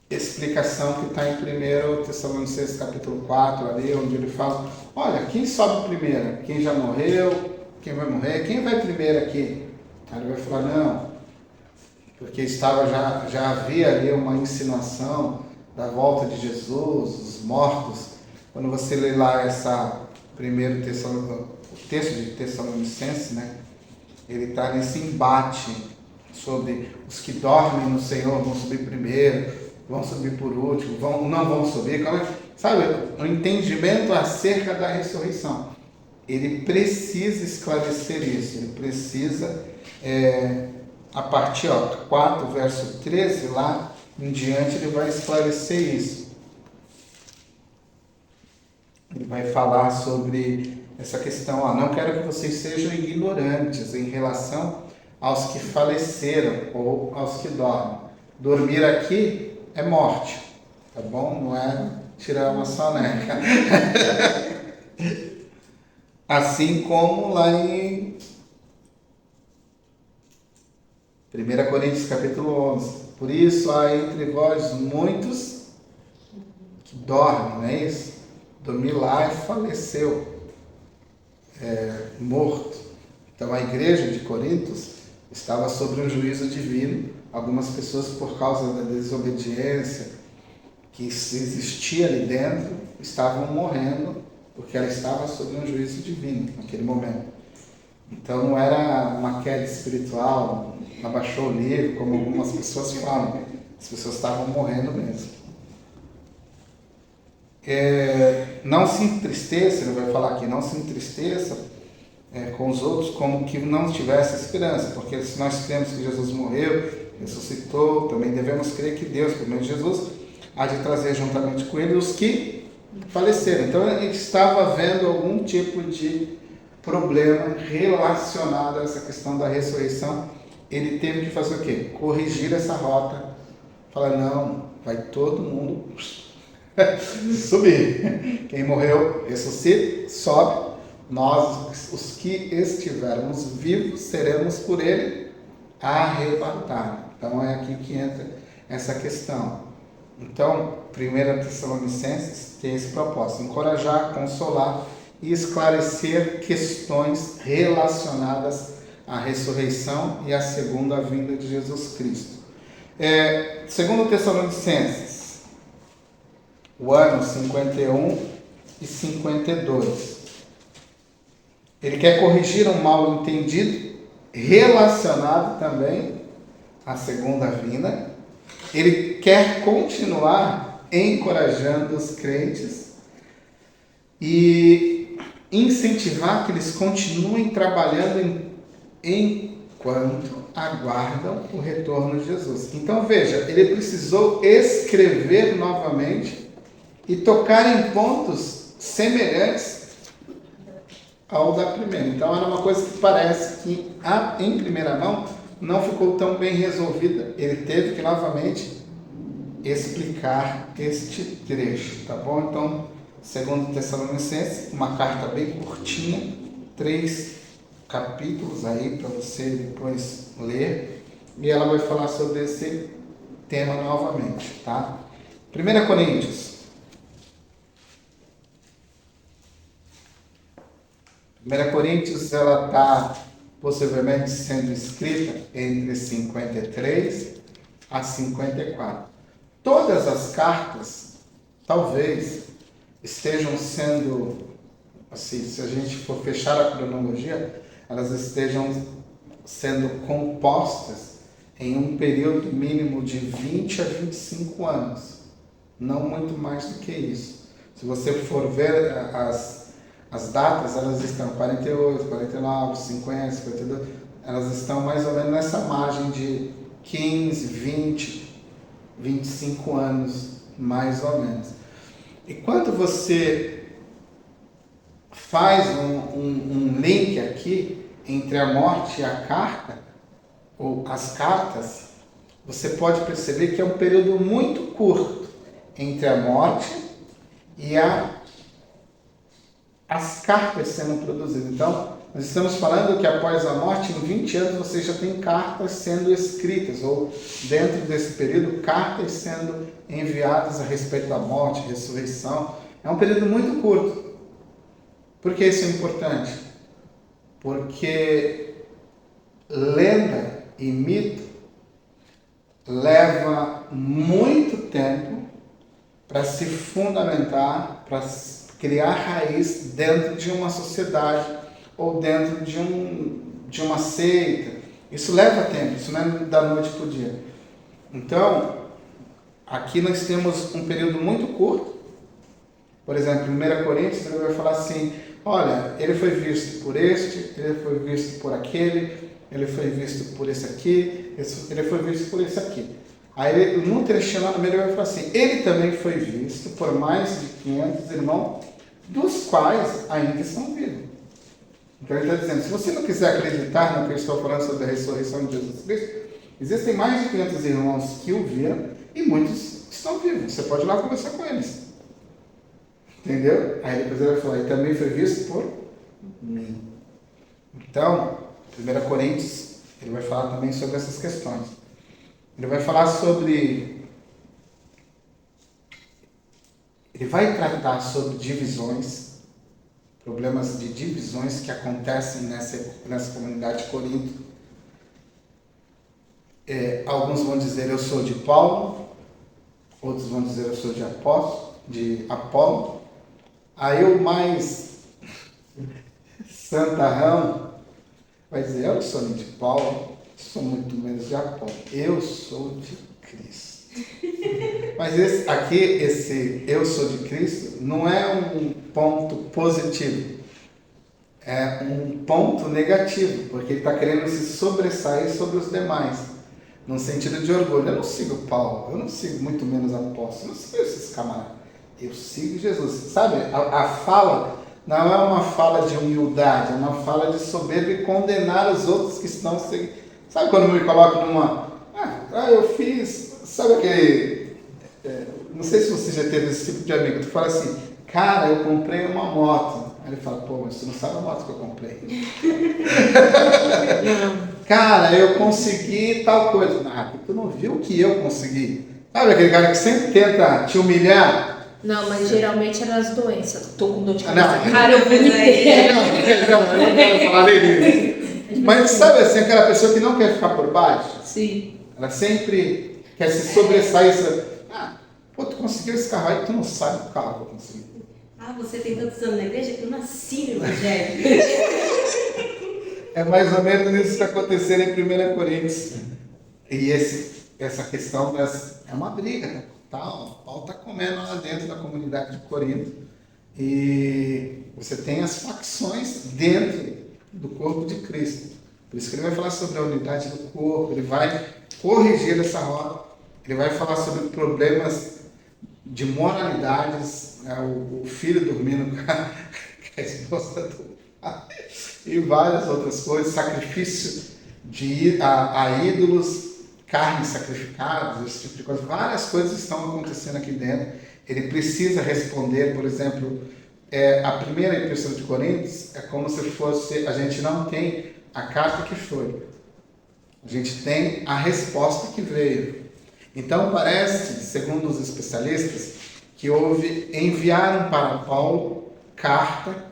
explicação que está em 1 Tessalonicenses capítulo 4, ali, onde ele fala, olha, quem sobe primeiro? Quem já morreu? Quem vai morrer? Quem vai primeiro aqui? Aí ele vai falar, não, porque já havia ali uma insinuação da volta de Jesus, os mortos. Quando você lê lá o texto de Tessalonicenses, né, ele está nesse embate sobre os que dormem no Senhor vão subir primeiro, vão subir por último, não vão subir. Sabe, o entendimento acerca da ressurreição. Ele precisa esclarecer isso, ele precisa, a partir 4, verso 13, lá em diante, ele vai esclarecer isso. Ele vai falar sobre essa questão, não quero que vocês sejam ignorantes em relação aos que faleceram ou aos que dormem. Dormir aqui é morte, tá bom? Não é tirar uma soneca. Assim como lá em 1 Coríntios capítulo 11. Por isso há entre vós muitos que dormem, não é isso? Dormir lá e faleceu, morto. Então a igreja de Corinto estava sob um juízo divino. Algumas pessoas, por causa da desobediência que existia ali dentro, estavam morrendo, porque ela estava sob um juízo divino naquele momento. Então não era uma queda espiritual, abaixou o nível, como algumas pessoas falam. As pessoas estavam morrendo mesmo. Não se entristeça, ele vai falar aqui, não se entristeça com os outros como que não tivesse esperança, porque se nós cremos que Jesus morreu, ressuscitou, também devemos crer que Deus, por meio de Jesus, há de trazer juntamente com ele os que faleceram. Então ele estava vendo algum tipo de problema relacionado a essa questão da ressurreição. Ele teve que fazer o quê? Corrigir essa rota. Falar, não, vai todo mundo subir. Quem morreu, ressuscita, sobe. Nós, os que estivermos vivos, seremos por ele arrebatados. Então é aqui que entra essa questão. Então, 1 Tessalonicenses tem esse propósito: encorajar, consolar e esclarecer questões relacionadas à ressurreição e à segunda vinda de Jesus Cristo. Segundo Tessalonicenses, o ano 51 e 52. Ele quer corrigir um mal entendido relacionado também à segunda vinda. Ele quer continuar encorajando os crentes e incentivar que eles continuem trabalhando enquanto aguardam o retorno de Jesus. Então veja, ele precisou escrever novamente e tocar em pontos semelhantes ao da primeira. Então era uma coisa que parece que em primeira mão não ficou tão bem resolvida. Ele teve que novamente explicar este trecho, tá bom? Então, segundo Tessalonicenses, uma carta bem curtinha, 3 capítulos aí para você depois ler, e ela vai falar sobre esse tema novamente, tá? 1 Coríntios. 1 Coríntios, ela está possivelmente sendo escrita entre 53 a 54. Todas as cartas, talvez, estejam sendo, assim, se a gente for fechar a cronologia, elas estejam sendo compostas em um período mínimo de 20 a 25 anos. Não muito mais do que isso. Se você for ver as datas, elas estão 48, 49, 50, 52, elas estão mais ou menos nessa margem de 15, 20, 25 anos, mais ou menos. E quando você faz um link aqui entre a morte e a carta, ou as cartas, você pode perceber que é um período muito curto entre a morte e as cartas sendo produzidas. Então, Nós estamos falando que após a morte, em 20 anos, você já tem cartas sendo escritas, ou dentro desse período, cartas sendo enviadas a respeito da morte, ressurreição. É um período muito curto. Por que isso é importante? Porque lenda e mito leva muito tempo para se fundamentar, para criar raiz dentro de uma sociedade ou dentro de uma seita. Isso leva tempo, isso não é da noite para o dia. Então, aqui nós temos um período muito curto. Por exemplo, em 1 Coríntios, ele vai falar assim, olha, ele foi visto por este, ele foi visto por aquele, ele foi visto por esse aqui, ele foi visto por esse aqui. Aí, no trechinho lá no meio, ele vai falar assim, ele também foi visto por mais de 500 irmãos, dos quais ainda estão vivos. Então ele está dizendo, se você não quiser acreditar no que eu estou falando sobre a ressurreição de Jesus Cristo, existem mais de 500 irmãos que o viram e muitos estão vivos. Você pode ir lá conversar com eles. Entendeu? Aí depois ele vai falar, e também foi visto por mim. Então, 1 Coríntios, ele vai falar também sobre essas questões. Ele vai falar sobre... Ele vai tratar sobre divisões, problemas de divisões que acontecem nessa comunidade de Corinto. Alguns vão dizer, eu sou de Paulo, outros vão dizer, eu sou de Apolo. Aí o mais santarrão vai dizer, eu sou de Paulo, sou muito menos de Apolo, eu sou de Cristo. Mas esse eu sou de Cristo não é um ponto positivo, é um ponto negativo, porque ele está querendo se sobressair sobre os demais, no sentido de orgulho. Eu não sigo Paulo, eu não sigo muito menos apóstolo, eu não sigo esses camaradas, eu sigo Jesus. Sabe, a fala não é uma fala de humildade, é uma fala de soberba e condenar os outros que estão seguindo. Sabe quando me coloco numa... eu fiz... Sabe aquele... não sei se você já teve esse tipo de amigo. Tu fala assim, cara, eu comprei uma moto. Aí ele fala, pô, mas tu não sabe a moto que eu comprei. Cara, eu consegui tal coisa. Tu não viu o que eu consegui. Sabe aquele cara que sempre tenta te humilhar? Não, mas geralmente eram as doenças. Tô com dor de cabeça. Não, cara, eu vomitei. Eu não quero falar dele. Mas sabe assim, aquela pessoa que não quer ficar por baixo? Sim. Ela sempre quer se sobressair. Pô, tu conseguiu esse carro aí, tu não sabe o carro que eu consegui. Você tem tantos anos na igreja que eu nasci no Evangelho. É mais ou menos isso que está acontecendo em 1 Coríntios. E essa questão é uma briga, né? Paulo está comendo lá dentro da comunidade de Corinto. E você tem as facções dentro do corpo de Cristo. Por isso que ele vai falar sobre a unidade do corpo, ele vai corrigir essa roda, ele vai falar sobre problemas de moralidades, né? O filho dormindo com a esposa do pai, e várias outras coisas, sacrifício a ídolos, carnes sacrificadas, esse tipo de coisa. Várias coisas estão acontecendo aqui dentro. Ele precisa responder, por exemplo, a primeira epístola de Coríntios é como se fosse, a gente não tem a carta que foi, a gente tem a resposta que veio. Então parece, segundo os especialistas, que enviaram para Paulo carta,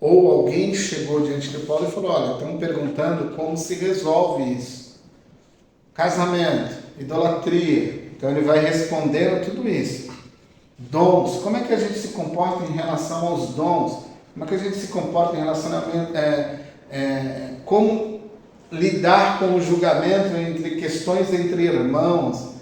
ou alguém chegou diante de Paulo e falou, olha, estão perguntando como se resolve isso. Casamento, idolatria. Então ele vai respondendo tudo isso. Dons, como é que a gente se comporta em relação aos dons? Como é que a gente se comporta em relacionamento, como lidar com o julgamento entre questões entre irmãos?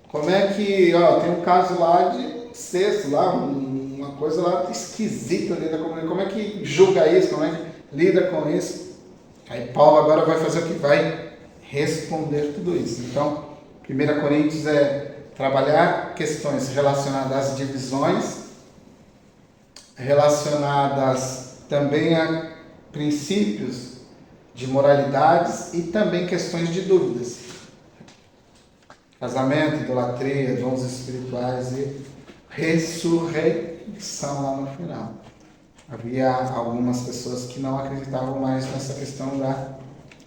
Como é que, tem um caso lá de incesto, lá, uma coisa lá esquisita ali da comunidade. Como é que julga isso? Como é que lida com isso? Aí Paulo agora vai fazer o que? Vai responder tudo isso. Então, 1 Coríntios é trabalhar questões relacionadas às divisões, relacionadas também a princípios de moralidades e também questões de dúvidas. Casamento, idolatria, dons espirituais e ressurreição lá no final. Havia algumas pessoas que não acreditavam mais nessa questão da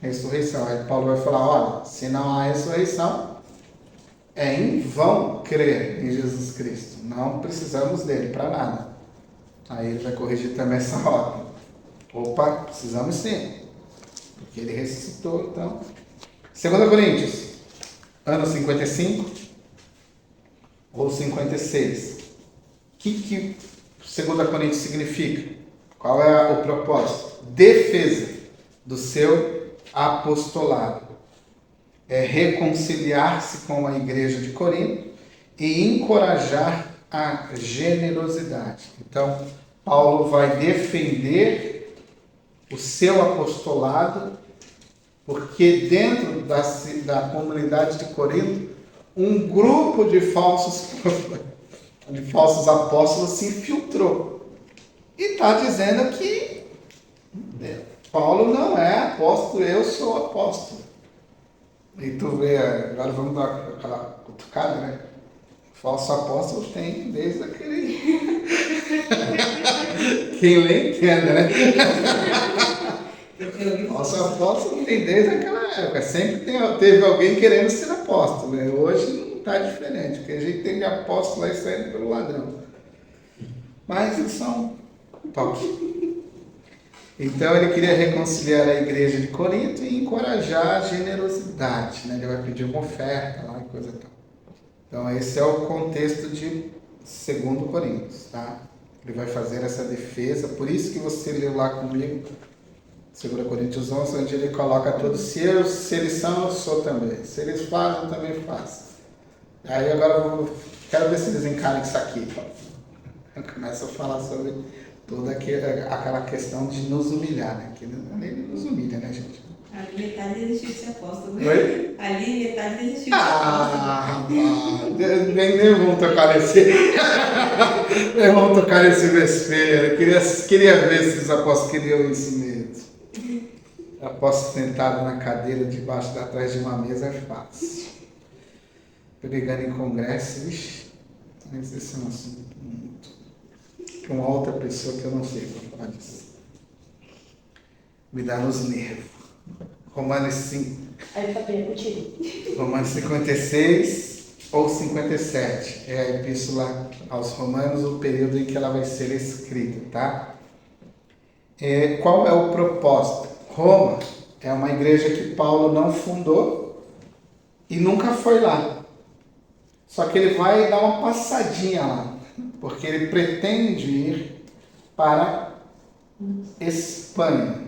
ressurreição. Aí Paulo vai falar, olha, se não há ressurreição, é em vão crer em Jesus Cristo. Não precisamos dele para nada. Aí ele vai corrigir também essa rota. Opa, precisamos sim. Porque ele ressuscitou, então. 2 Coríntios, ano 55 ou 56. O que 2 Coríntios significa? Qual é o propósito? Defesa do seu apostolado. É reconciliar-se com a igreja de Corinto e encorajar a generosidade. Então, Paulo vai defender o seu apostolado, porque dentro da comunidade de Corinto, um grupo de falsos apóstolos se infiltrou. E está dizendo que Paulo não é apóstolo, eu sou apóstolo. E tu vê, agora vamos dar aquela cutucada, né? Falso apóstolo tem desde aquele... Quem lê entende, né? Falso apóstolo tem desde aquela época. Sempre teve alguém querendo ser apóstolo, né? Hoje não está diferente, porque a gente tem de apóstolo aí saindo pelo ladrão. Mas eles são paus. Então ele queria reconciliar a igreja de Corinto e encorajar a generosidade, né? Ele vai pedir uma oferta lá e coisa tal. Então esse é o contexto de 2 Coríntios, tá? Ele vai fazer essa defesa, por isso que você leu lá comigo, 2 Coríntios 11, onde ele coloca todos, se eles são, eu sou também. Se eles fazem, eu também faço. Aí agora quero ver se eles encaram isso aqui. Começa a falar sobre toda aquela questão de nos humilhar, né? Que ele nos humilha, né, gente? Ali metade desistiu de ser apóstolo. Oi? Ali metade desistiu de ser apóstolo. Nem vamos tocar nesse... nem vamos tocar nesse vespeiro. Queria ver se os apóstolos queriam isso mesmo. Apóstolo sentado na cadeira, debaixo, atrás de uma mesa, é fácil. Pregando em congresso, vixi, mas esse é um assunto muito... para uma outra pessoa que eu não sei como falar disso. Me dá nos nervos. Romanos 5. Aí eu falei, contigo. Romanos 56 ou 57. É a epístola aos Romanos, o período em que ela vai ser escrita, tá? Qual é o propósito? Roma é uma igreja que Paulo não fundou e nunca foi lá. Só que ele vai dar uma passadinha lá, porque ele pretende ir para Espanha.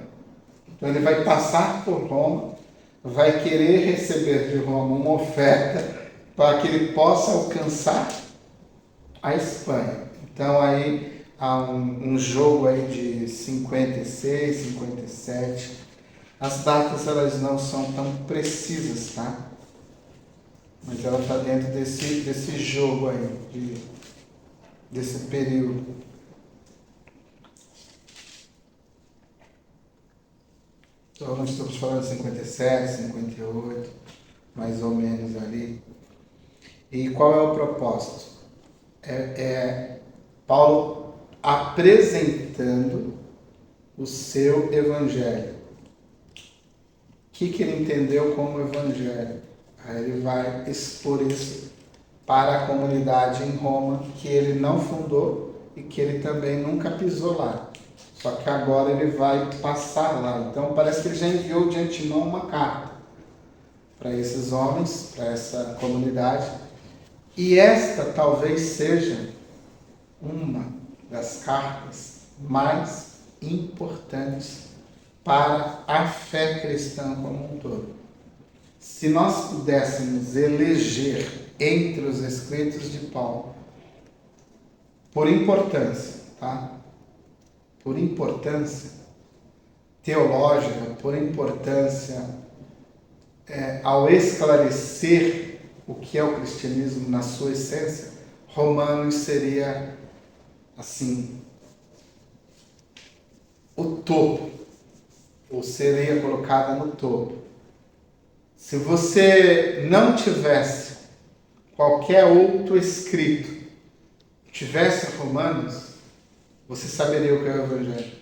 Então ele vai passar por Roma, vai querer receber de Roma uma oferta para que ele possa alcançar a Espanha. Então aí há um jogo aí de 56, 57. As datas elas não são tão precisas, tá? Mas ela está dentro desse jogo aí, desse período. Então nós estamos falando de 57, 58, mais ou menos ali. E qual é o propósito? Paulo apresentando o seu evangelho. O que ele entendeu como evangelho? Aí ele vai expor isso para a comunidade em Roma, que ele não fundou e que ele também nunca pisou lá. Só que agora ele vai passar lá. Então parece que ele já enviou de antemão uma carta para esses homens, para essa comunidade. E esta talvez seja uma das cartas mais importantes para a fé cristã como um todo. Se nós pudéssemos eleger entre os escritos de Paulo, por importância, tá? Por importância teológica, por importância ao esclarecer o que é o cristianismo na sua essência, Romanos seria, assim, o topo, ou seria colocada no topo. Se você não tivesse qualquer outro escrito, tivesse Romanos, você saberia o que é o Evangelho.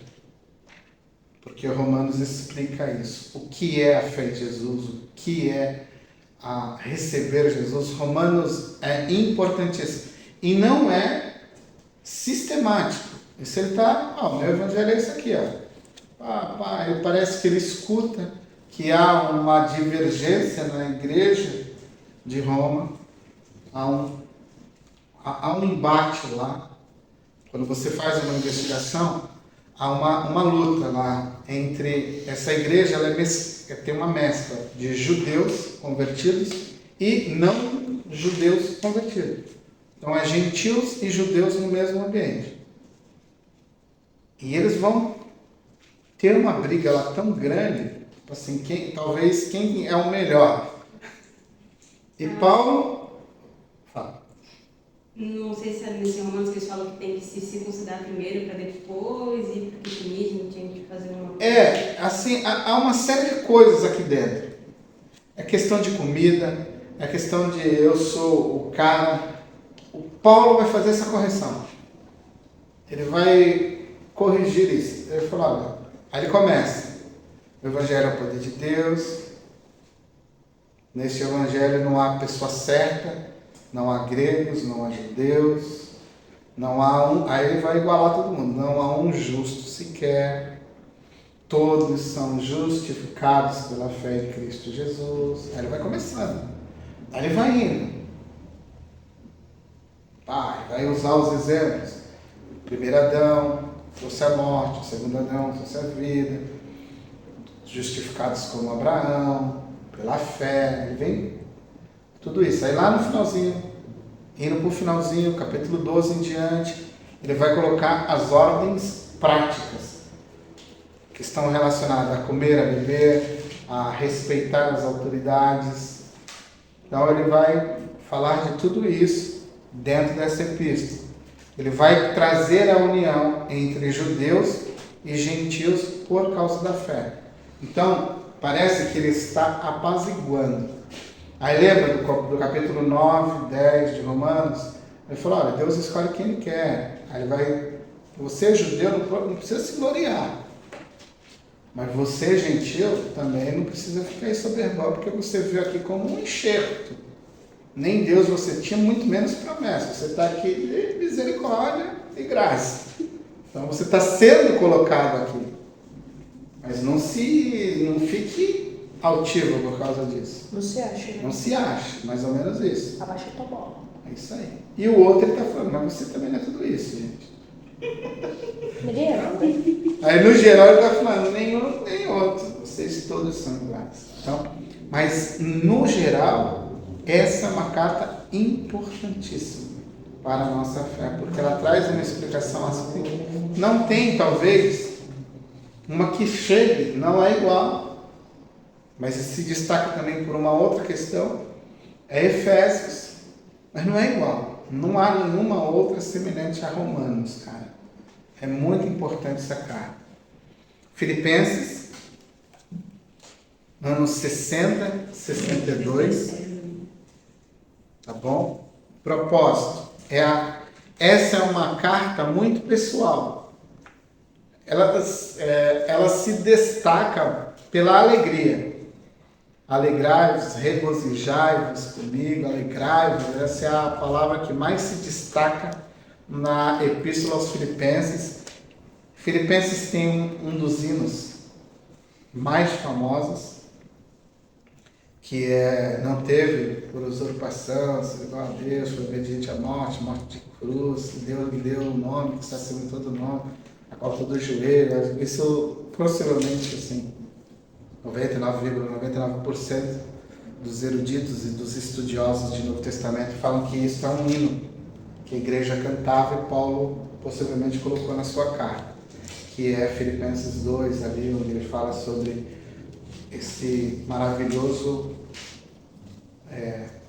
Porque Romanos explica isso. O que é a fé em Jesus, o que é a receber Jesus. Romanos é importantíssimo. E não é sistemático. Isso ele está, o meu Evangelho é isso aqui, ó. Parece que ele escuta que há uma divergência na igreja de Roma, há um embate lá. Quando você faz uma investigação, há uma luta lá entre essa igreja, tem uma mescla de judeus convertidos e não judeus convertidos. Então é gentios e judeus no mesmo ambiente. E eles vão ter uma briga lá tão grande, assim, talvez quem é o melhor. E Paulo fala. Não sei se é nesse Romanos que eles falam que tem que se circuncidar primeiro para depois ir para o cristianismo, tinha que fazer uma... Assim, há uma série de coisas aqui dentro. É questão de comida, é questão de eu sou o cara. O Paulo vai fazer essa correção. Ele vai corrigir isso. Ele fala, aí ele começa. O Evangelho é o poder de Deus. Neste Evangelho não há pessoa certa, não há gregos, não há judeus, não há um... Aí ele vai igualar todo mundo. Não há um justo sequer. Todos são justificados pela fé em Cristo Jesus. Aí ele vai começando. Aí ele vai indo. Vai usar os exemplos. O primeiro Adão trouxe a morte, o segundo Adão trouxe a vida. Justificados como Abraão, pela fé. Ele vem tudo isso. Aí lá no finalzinho, indo para o finalzinho, capítulo 12 em diante, ele vai colocar as ordens práticas que estão relacionadas a comer, a beber, a respeitar as autoridades. Então ele vai falar de tudo isso dentro dessa epístola. Ele vai trazer a união entre judeus e gentios por causa da fé. Então, parece que ele está apaziguando. Aí lembra do capítulo 9, 10 de Romanos? Ele falou, olha, Deus escolhe quem Ele quer. Aí ele vai, você judeu não precisa se gloriar. Mas você, gentil, também não precisa ficar aí soberbão, porque você veio aqui como um enxerto. Nem Deus você tinha, muito menos promessa. Você está aqui de misericórdia e graça. Então você está sendo colocado aqui. Mas não fique altivo por causa disso. Não se acha, né? Não se acha, mais ou menos isso. Abaixa a tua bola. É isso aí. E o outro ele está falando, mas você também não é tudo isso, gente. Aí no geral ele está falando, nenhum nem outro. Vocês todos são iguais. Então, mas no geral, essa é uma carta importantíssima para a nossa fé, porque ela traz uma explicação assim. Não tem, talvez, uma que chegue, não é igual, mas se destaca também por uma outra questão, é Efésios, mas não é igual. Não há nenhuma outra semelhante a Romanos, cara. É muito importante essa carta. Filipenses, anos 60, 62. Tá bom? Propósito. Essa é uma carta muito pessoal. Ela se destaca pela alegria. Alegrai-vos, regozijai-vos comigo, alegrai-vos. Essa é a palavra que mais se destaca na Epístola aos Filipenses. Filipenses tem um dos hinos mais famosos, que não teve por usurpação, ser igual a Deus, foi obediente à morte de cruz, Deus lhe deu um nome que está acima de todo nome, a qual todo joelho. Isso possivelmente assim, 99,99% dos eruditos e dos estudiosos de Novo Testamento falam que isso é um hino que a igreja cantava e Paulo possivelmente colocou na sua carta, que é Filipenses 2, ali onde ele fala sobre esse maravilhoso,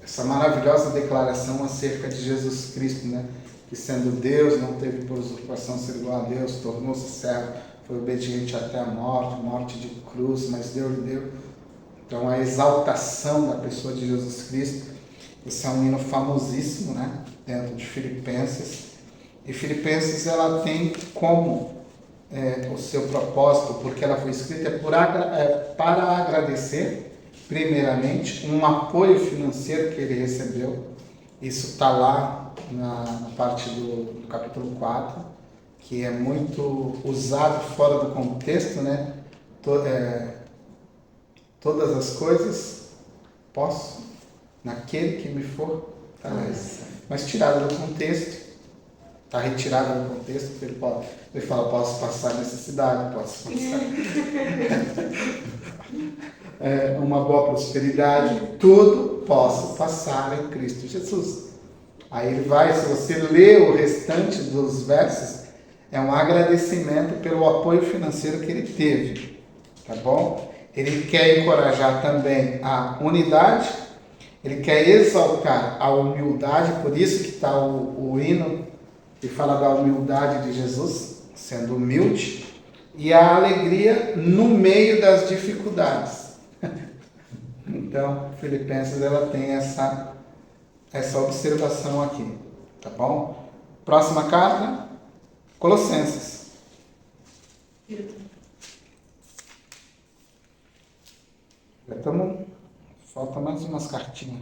essa maravilhosa declaração acerca de Jesus Cristo, né? Que sendo Deus, não teve por usurpação ser igual a Deus, tornou-se servo, foi obediente até a morte de cruz, mas Deus lhe deu. Então a exaltação da pessoa de Jesus Cristo, esse é um hino famosíssimo, né? Dentro de Filipenses, E Filipenses ela tem como o seu propósito, porque ela foi escrita para agradecer, primeiramente, um apoio financeiro que ele recebeu. Isso está lá na parte do capítulo 4, que é muito usado fora do contexto, né? Todas as coisas posso naquele que me fortalece. Mas tirado do contexto, está retirado do contexto, ele fala, posso passar necessidade, posso passar uma boa prosperidade, tudo posso passar em Cristo Jesus. Aí ele vai, se você ler o restante dos versos, é um agradecimento pelo apoio financeiro que ele teve, tá bom? Ele quer encorajar também a unidade, ele quer exaltar a humildade, por isso que está o hino que fala da humildade de Jesus, sendo humilde, e a alegria no meio das dificuldades. Então, Filipenses ela tem essa observação aqui, tá bom? Próxima carta, Colossenses. Falta mais umas cartinhas.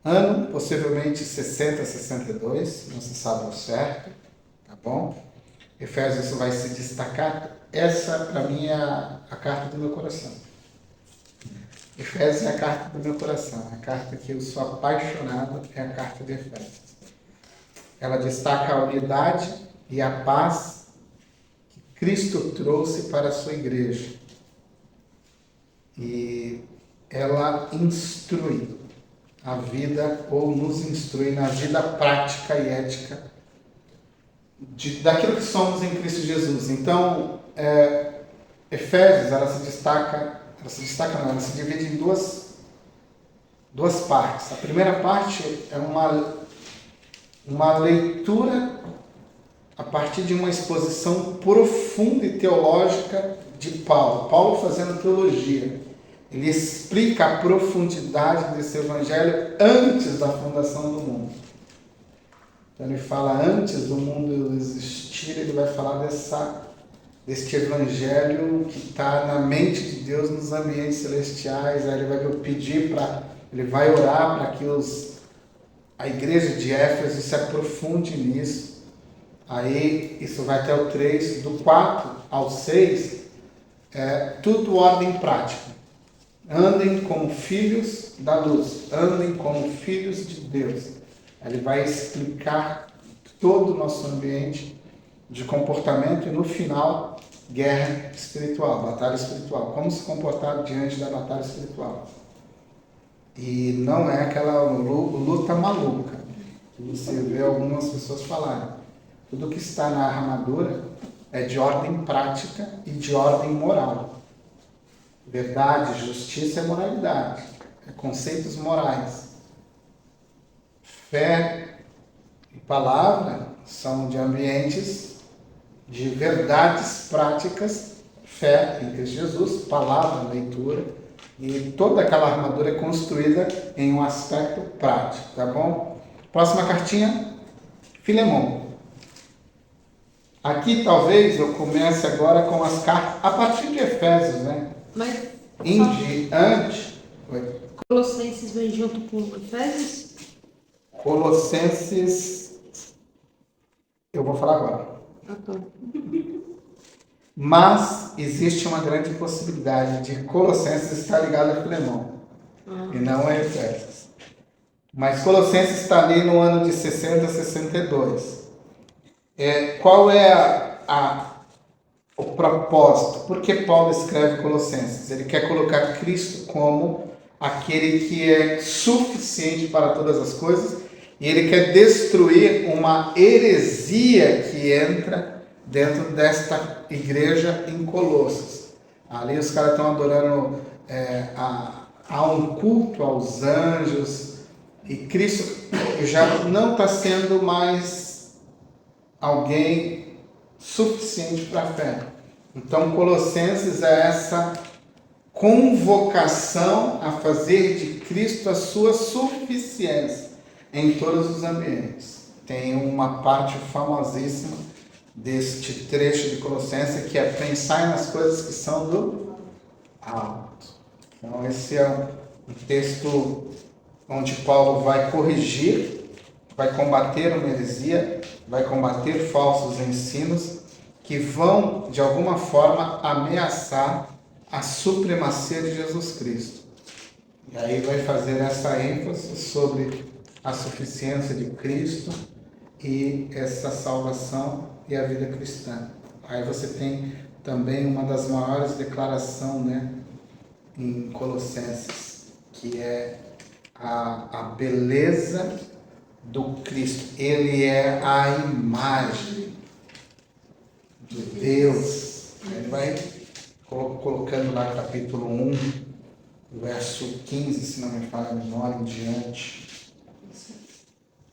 Ano, possivelmente 60, 62, não se sabe ao certo, tá bom? Efésios isso vai se destacar. Essa, para mim, é a carta do meu coração. Efésios é a carta do meu coração, a carta que eu sou apaixonado, é a carta de Efésios. Ela destaca a unidade e a paz que Cristo trouxe para a sua igreja. E ela instrui a vida, ou nos instrui na vida prática e ética daquilo que somos em Cristo Jesus. Então, Efésios, ela se divide em duas partes. A primeira parte é uma leitura a partir de uma exposição profunda e teológica de Paulo. Paulo fazendo teologia. Ele explica a profundidade desse evangelho antes da fundação do mundo. Então ele fala antes do mundo existir, ele vai falar deste evangelho que está na mente de Deus nos ambientes celestiais. Aí ele vai ele vai orar para que a igreja de Éfeso se aprofunde nisso. Aí isso vai até o 3, do 4 ao 6, tudo ordem prática. Andem como filhos da luz, andem como filhos de Deus. Ele vai explicar todo o nosso ambiente de comportamento e no final, guerra espiritual, batalha espiritual. Como se comportar diante da batalha espiritual. E não é aquela luta maluca que você vê algumas pessoas falarem. Tudo que está na armadura é de ordem prática e de ordem moral. Verdade, justiça e moralidade. Conceitos morais. Fé e palavra são de ambientes de verdades práticas. Fé em Cristo Jesus, palavra, leitura. E toda aquela armadura é construída em um aspecto prático, tá bom? Próxima cartinha, Filemão. Aqui talvez eu comece agora com as cartas, a partir de Efésios, né? Mas Em diante. Colossenses vem junto com Efésios? Colossenses. Eu vou falar agora. Tá. Mas existe uma grande possibilidade de Colossenses estar ligado a Filemão. E não a Efésios. Mas Colossenses está ali no ano de 60 a 62. Qual é o propósito? Por que Paulo escreve Colossenses? Ele quer colocar Cristo como aquele que é suficiente para todas as coisas e ele quer destruir uma heresia que entra dentro desta igreja em Colossos. Ali os caras estão adorando a um culto aos anjos e Cristo já não está sendo mais alguém suficiente para a fé. Então, Colossenses é essa convocação a fazer de Cristo a sua suficiência em todos os ambientes. tem uma parte famosíssima deste trecho de Colossenses, que é pensar nas coisas que são do alto. Então, esse é um texto onde Paulo vai corrigir, vai combater uma heresia, vai combater falsos ensinos que vão, de alguma forma, ameaçar a supremacia de Jesus Cristo. E aí vai fazer essa ênfase sobre a suficiência de Cristo e essa salvação e a vida cristã. Aí você tem também uma das maiores declarações, né, em Colossenses, que é a beleza do Cristo. Ele é a imagem de Deus. Ele vai colocando lá capítulo 1, verso 15, se não me falha a memória, em diante.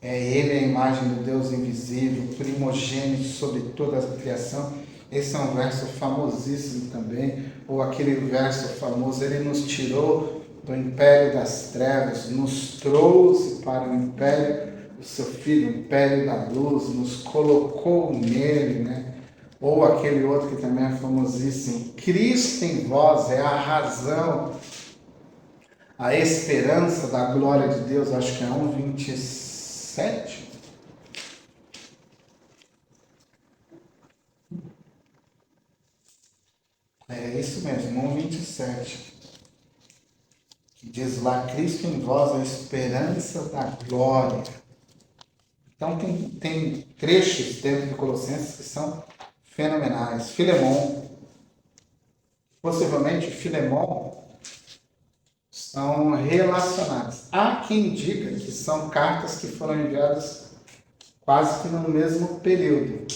Ele é a imagem do Deus invisível, primogênito sobre toda a criação. Esse é um verso famosíssimo também, ou aquele verso famoso, ele nos tirou do império das trevas, nos trouxe para o império do seu Filho, o império da luz, nos colocou nele, né? Ou aquele outro que também é famosíssimo, Cristo em vós é a razão, a esperança da glória de Deus, acho que é 1:27. É isso mesmo, 1:27. Que diz lá, Cristo em vós a esperança da glória. Então tem trechos dentro de Colossenses que são fenomenais. Filemon, possivelmente Filemon, são relacionados. Há quem diga que são cartas que foram enviadas quase que no mesmo período,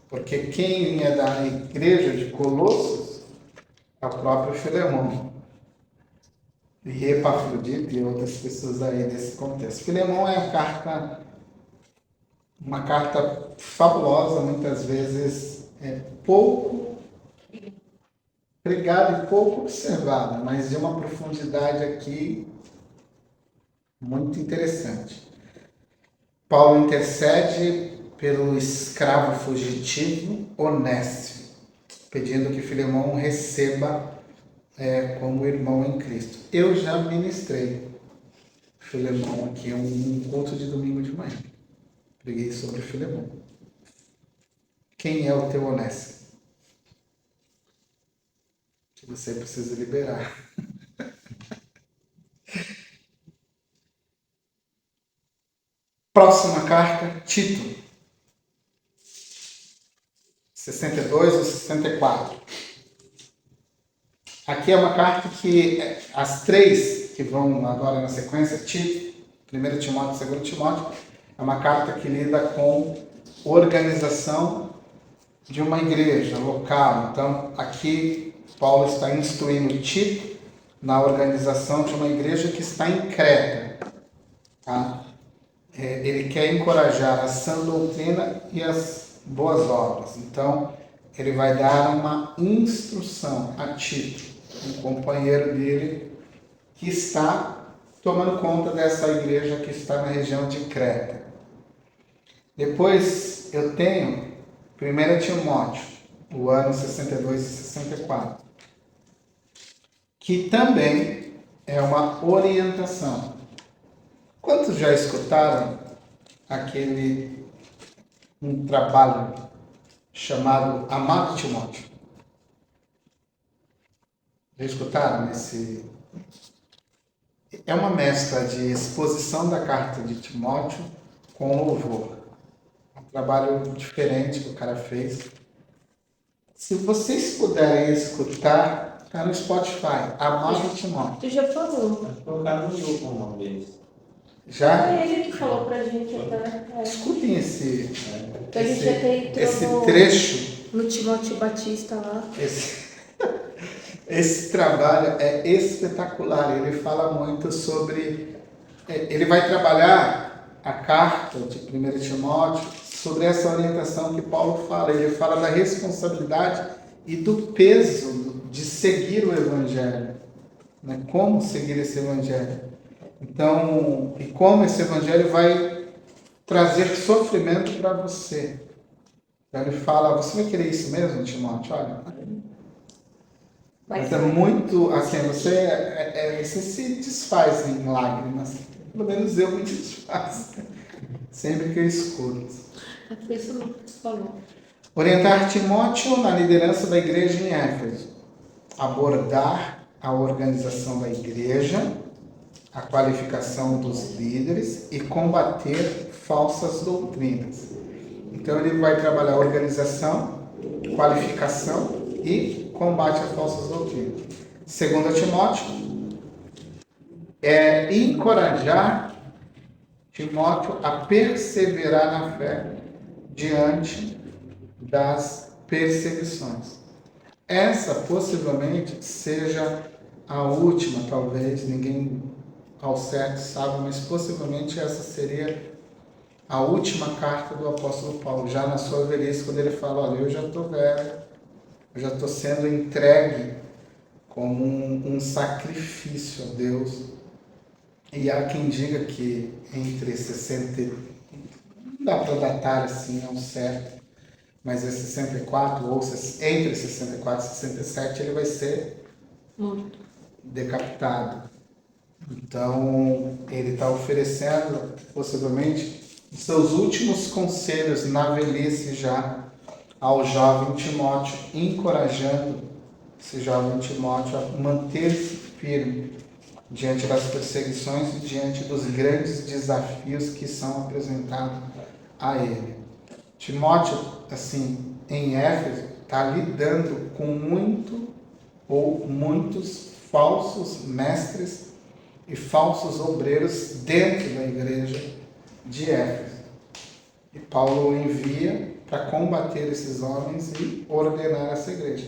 porque quem vinha da igreja de Colossos é o próprio Filemon e Epafrodito e outras pessoas aí desse contexto. Filemon é uma carta fabulosa, muitas vezes pouco pregada e pouco observada, mas de uma profundidade aqui muito interessante. Paulo intercede pelo escravo fugitivo Onésimo, pedindo que Filemon receba como irmão em Cristo. Eu já ministrei Filemon aqui um culto de domingo de manhã. Preguei sobre Filemon. Quem é o teu Onésimo? Que você precisa liberar. Próxima carta, Tito. 62 ou 64. Aqui é uma carta que as três que vão agora na sequência, Tito, 1 Timóteo e 2 Timóteo, é uma carta que lida com organização de uma igreja local. Então, aqui Paulo está instruindo Tito na organização de uma igreja que está em Creta. Tá? Ele quer encorajar a sã doutrina e as boas obras. Então, ele vai dar uma instrução a Tito, um companheiro dele, que está tomando conta dessa igreja que está na região de Creta. Depois, eu tenho 1 Timóteo, o ano 62 e 64, que também é uma orientação. Quantos já escutaram um trabalho chamado Amado Timóteo? Já escutaram esse? É uma mescla de exposição da carta de Timóteo com louvor. Um trabalho diferente que o cara fez. Se vocês puderem escutar, está no Spotify, Amado Timóteo. Tu já falou. Vou colocar no grupo uma vez. Já? Foi ele que falou pra gente até. Escutem esse Que a gente até entrou esse trecho. no Timóteo Batista lá. Esse trabalho é espetacular. Ele fala muito sobre... Ele vai trabalhar a carta de 1 Timóteo sobre essa orientação que Paulo fala. Ele fala da responsabilidade e do peso de seguir o Evangelho. Né? Como seguir esse Evangelho. Então, e como esse Evangelho vai trazer sofrimento para você. Então ele fala, você vai querer isso mesmo, Timóteo? Olha, mas é muito, assim, você se desfaz em lágrimas. Pelo menos eu me desfaço, sempre que eu escuto. Foi isso que você falou. Orientar Timóteo na liderança da igreja em Éfeso. Abordar a organização da igreja, a qualificação dos líderes e combater falsas doutrinas. Então ele vai trabalhar organização, qualificação e combate a falsas doutrinas. Segundo Timóteo, é encorajar Timóteo a perseverar na fé diante das perseguições. Essa possivelmente seja a última, talvez, ninguém ao certo sabe, mas possivelmente essa seria a última carta do apóstolo Paulo, já na sua velhice, quando ele fala, olha, eu já estou velho, eu já estou sendo entregue como um sacrifício a Deus. E há quem diga que entre 60, não dá para datar assim ao certo, mas é 64, ou entre 64 e 67, ele vai ser Morto. decapitado. Então, ele está oferecendo, possivelmente, os seus últimos conselhos na velhice já ao jovem Timóteo, encorajando esse jovem Timóteo a manter-se firme diante das perseguições e diante dos grandes desafios que são apresentados a ele. Timóteo, assim, em Éfeso, está lidando com muitos falsos mestres e falsos obreiros dentro da igreja de Éfeso. E Paulo o envia para combater esses homens e ordenar essa igreja.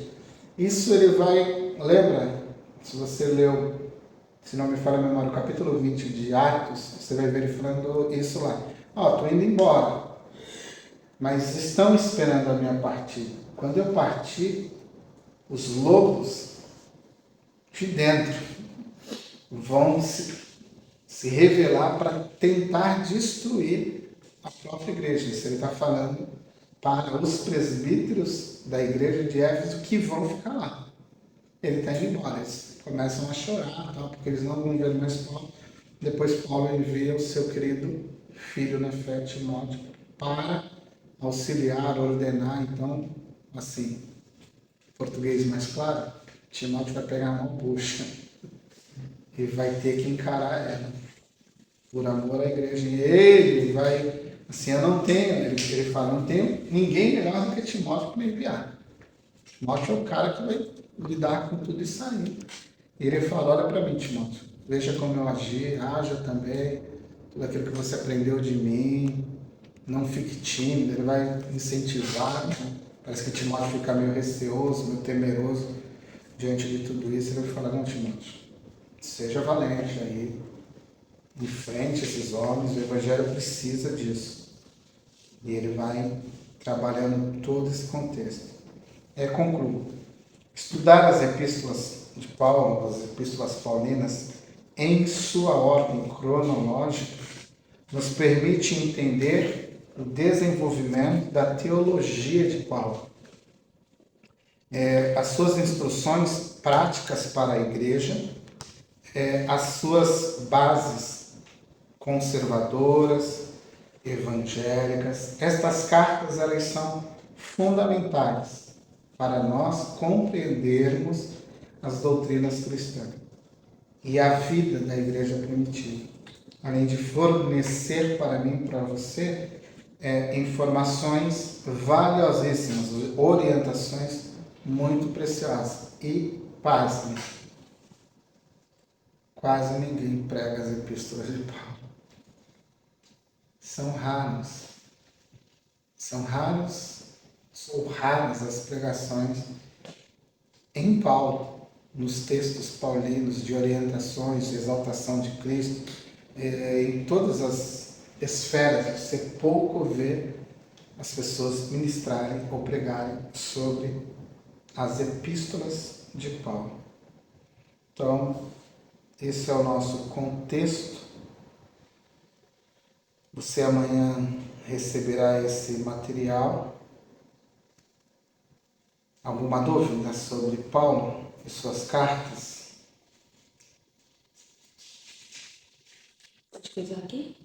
Isso ele vai, lembra, se você leu, se não me falha a memória, o capítulo 20 de Atos, você vai ver ele falando isso lá. Estou indo embora, mas estão esperando a minha partida. Quando eu partir, os lobos de dentro vão se revelar para tentar destruir a própria igreja. Isso ele está falando para os presbíteros da igreja de Éfeso que vão ficar lá. Ele está indo embora, eles começam a chorar, porque eles não vão ver mais Paulo. Depois Paulo envia o seu querido filho na fé, Timóteo, para auxiliar, ordenar. Então, assim, português mais claro, Timóteo vai pegar a mão, puxa, e vai ter que encarar ela, por amor à igreja. E ele vai, assim, eu não tenho, ele fala, não tenho ninguém melhor do que Timóteo para me enviar. Timóteo é o cara que vai lidar com tudo isso aí. E ele fala, olha para mim, Timóteo, veja como eu agi, haja também, tudo aquilo que você aprendeu de mim, não fique tímido, ele vai incentivar, né? Parece que Timóteo fica meio receoso, meio temeroso diante de tudo isso. Ele vai falar, não, Timóteo, seja valente aí, enfrente esses homens, o Evangelho precisa disso. E ele vai trabalhando todo esse contexto. Concluo. Estudar as epístolas de Paulo, as epístolas paulinas, em sua ordem cronológica, nos permite entender o desenvolvimento da teologia de Paulo. As suas instruções práticas para a igreja, as suas bases conservadoras, evangélicas. Estas cartas, elas são fundamentais para nós compreendermos as doutrinas cristãs e a vida da igreja primitiva, além de fornecer para mim e para você informações valiosíssimas, orientações muito preciosas. E, pasme, quase ninguém prega as epístolas de Paulo. São raras as pregações em Paulo, nos textos paulinos de orientações, de exaltação de Cristo, em todas as esferas. Você pouco vê as pessoas ministrarem ou pregarem sobre as epístolas de Paulo. Então, esse é o nosso contexto Você amanhã receberá esse material. Alguma dúvida sobre Paulo e suas cartas? Pode coisar aqui?